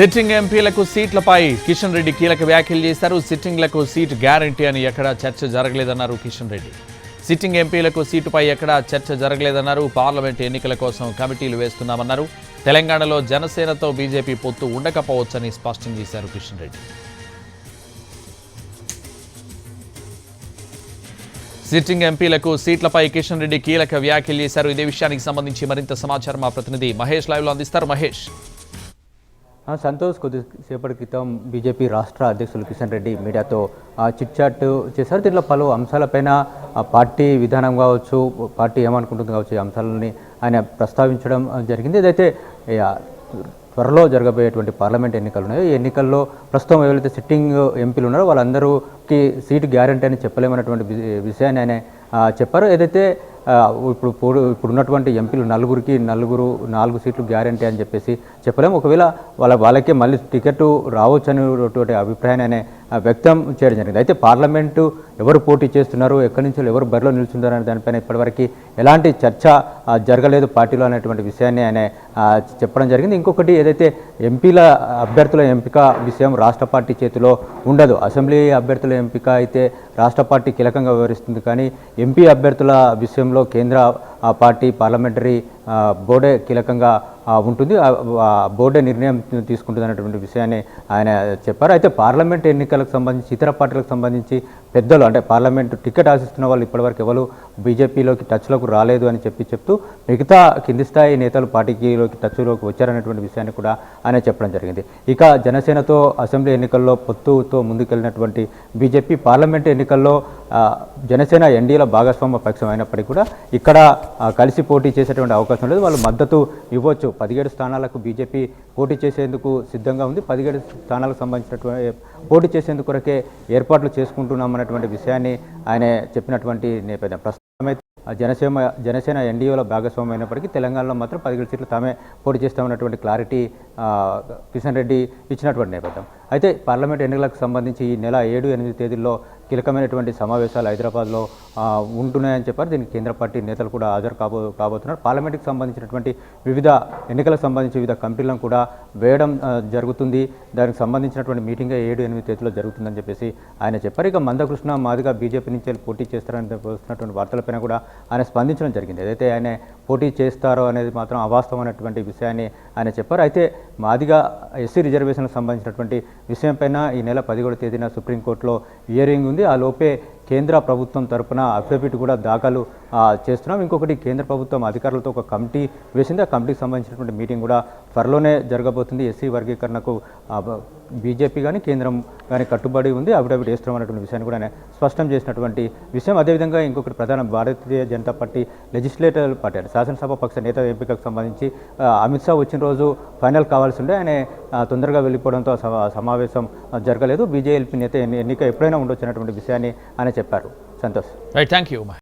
Sitting ఎంపీలకు సీట్లపై కిషన్ రెడ్డి కీలక వ్యాఖ్యలు చేశారు. సిట్టింగ్లకు సీటు గ్యారంటీ అని ఎక్కడా చర్చ జరగలేదన్నారు కిషన్ రెడ్డి. సిట్టింగ్ ఎంపీలకు సీటుపై ఎక్కడా చర్చ జరగలేదన్నారు. పార్లమెంటు ఎన్నికల కోసం కమిటీలు వేస్తున్నామన్నారు. తెలంగాణలో జనసేనతో బీజేపీ పొత్తు ఉండకపోవచ్చని స్పష్టం చేశారు కిషన్ రెడ్డి. సిట్టింగ్ ఎంపీలకు సీట్లపై కిషన్ రెడ్డి కీలక వ్యాఖ్యలు చేశారు. ఇదే విషయానికి సంబంధించి మరింత సమాచారం మా ప్రతినిధి మహేష్ లైవ్లో అందిస్తారు. మహేష్. సంతోష్, కొద్దిసేపటి క్రితం బీజేపీ రాష్ట్ర అధ్యక్షులు కిషన్ రెడ్డి మీడియాతో చిట్ చాట్ చేశారు. దీంట్లో పలు అంశాలపైన పార్టీ విధానం కావచ్చు, పార్టీ ఏమనుకుంటుంది కావచ్చు, ఈ అంశాలని ఆయన ప్రస్తావించడం జరిగింది. ఇదైతే త్వరలో జరగబోయేటువంటి పార్లమెంట్ ఎన్నికలు ఉన్నాయో ఈ ఎన్నికల్లో ప్రస్తుతం ఎవరైతే సిట్టింగ్ ఎంపీలు ఉన్నారో వాళ్ళందరికీ సీటు గ్యారంటీ అని చెప్పలేమన్నటువంటి విషయాన్ని ఆయన చెప్పారు. ఏదైతే ఇప్పుడున్నటువంటి ఎంపీలు నలుగురికి 4 సీట్లు గ్యారంటీ అని చెప్పేసి చెప్పలేము. ఒకవేళ వాళ్ళకే మళ్ళీ టికెట్ రావచ్చు అనేటువంటి అభిప్రాయాన్ని ఆయన వ్యక్తం చేయడం జరిగింది. అయితే పార్లమెంటు ఎవరు పోటీ చేస్తున్నారు, ఎక్కడి నుంచి ఎవరు బరిలో నిలుచున్నారు అనే దానిపైన ఇప్పటివరకు ఎలాంటి చర్చ జరగలేదు పార్టీలో అనేటువంటి విషయాన్ని ఆయన చెప్పడం జరిగింది. ఇంకొకటి, ఏదైతే ఎంపీల అభ్యర్థుల ఎంపిక విషయం రాష్ట్ర పార్టీ చేతిలో ఉండదు. అసెంబ్లీ అభ్యర్థుల ఎంపిక అయితే రాష్ట్ర పార్టీ కీలకంగా వ్యవహరిస్తుంది. కానీ ఎంపీ అభ్యర్థుల విషయంలో కేంద్ర పార్టీ పార్లమెంటరీ బోర్డే కీలకంగా ఉంటుంది. బోర్డే నిర్ణయం తీసుకుంటుంది అనేటువంటి విషయాన్ని ఆయన చెప్పారు. అయితే పార్లమెంట్ ఎన్నికలకు సంబంధించి ఇతర పార్టీలకు సంబంధించి పెద్దలు, అంటే పార్లమెంటు టికెట్ ఆశిస్తున్న వాళ్ళు ఇప్పటివరకు ఎవరు బీజేపీలోకి టచ్లోకి రాలేదు అని చెప్తూ మిగతా కింది స్థాయి నేతలు పార్టీలోకి టచ్లోకి వచ్చారనేటువంటి విషయాన్ని కూడా ఆయన చెప్పడం జరిగింది. ఇక జనసేనతో అసెంబ్లీ ఎన్నికల్లో పొత్తుతో ముందుకెళ్ళినటువంటి బీజేపీ పార్లమెంటు ఎన్నికల్లో జనసేన ఎన్డీఏల భాగస్వామ్య పక్షం అయినప్పటికీ కూడా ఇక్కడ కలిసి పోటీ చేసేటువంటి అవకాశం లేదు. వాళ్ళు మద్దతు ఇవ్వచ్చు. 17 స్థానాలకు బీజేపీ పోటీ చేసేందుకు సిద్ధంగా ఉంది. 17 స్థానాలకు సంబంధించినటువంటి పోటీ చేసేందుకు కొరకే ఏర్పాట్లు చేసుకుంటున్నామన్నటువంటి విషయాన్ని ఆయన చెప్పినటువంటి నేపథ్యం. ప్రస్తుతమైతే జనసేన ఎన్డీఏల భాగస్వామ్యం అయినప్పటికీ తెలంగాణలో మాత్రం 17 సీట్లు తామే పోటీ చేస్తామన్నటువంటి క్లారిటీ కిషన్ రెడ్డి ఇచ్చినటువంటి నేపథ్యం. అయితే పార్లమెంట్ ఎన్నికలకు సంబంధించి ఈ నెల 7-8 తేదీల్లో కీలకమైనటువంటి సమావేశాలు హైదరాబాద్లో ఉంటున్నాయని చెప్పారు. దీనికి కేంద్ర పార్టీ నేతలు కూడా హాజరు కాబోతున్నారు. పార్లమెంట్కి సంబంధించినటువంటి వివిధ ఎన్నికలకు సంబంధించి వివిధ కమిటీలను కూడా వేయడం జరుగుతుంది. దానికి సంబంధించినటువంటి మీటింగ్ 7-8 తేదీలో జరుగుతుందని చెప్పేసి ఆయన చెప్పారు. ఇక మందకృష్ణ మాదిగా బీజేపీ నుంచి పోటీ చేస్తారని వస్తున్నటువంటి వార్తలపైన కూడా ఆయన స్పందించడం జరిగింది. ఏదైతే ఆయన పోటీ చేస్తారో అనేది మాత్రం అవాస్తవమైనటువంటి విషయాన్ని ఆయన చెప్పారు. అయితే మాదిగా ఎస్సీ రిజర్వేషన్లకు సంబంధించినటువంటి విషయంపైన ఈ నెల 17వ తేదీన సుప్రీంకోర్టులో హియరింగ్ ఉంది. ఆ లోపే కేంద్ర ప్రభుత్వం తరపున అఫిడవిట్ కూడా దాఖలు చేస్తున్నాం. ఇంకొకటి, కేంద్ర ప్రభుత్వం అధికారులతో ఒక కమిటీ వేసింది. ఆ కమిటీకి సంబంధించినటువంటి మీటింగ్ కూడా త్వరలోనే జరగబోతుంది. ఎస్సీ వర్గీకరణకు బీజేపీ కానీ కేంద్రం కానీ కట్టుబడి ఉంది. అఫిడవిట్ వేస్తున్నాం అనేటువంటి విషయాన్ని కూడా ఆయన స్పష్టం చేసినటువంటి విషయం. అదేవిధంగా ఇంకొకటి, ప్రధాన Bharatiya Janata party legislative party అంటే శాసనసభ పక్ష నేత ఎంపికకు సంబంధించి అమిత్ షా వచ్చిన రోజు ఫైనల్ కావాల్సి ఉండే, ఆయన తొందరగా వెళ్ళిపోవడంతో సమావేశం జరగలేదు. బీజేపీ నేత ఎన్నిక ఎప్పుడైనా ఉండొచ్చు అనేటువంటి విషయాన్ని ఆయన చెప్పారు. సంతోష్. Right, thank you.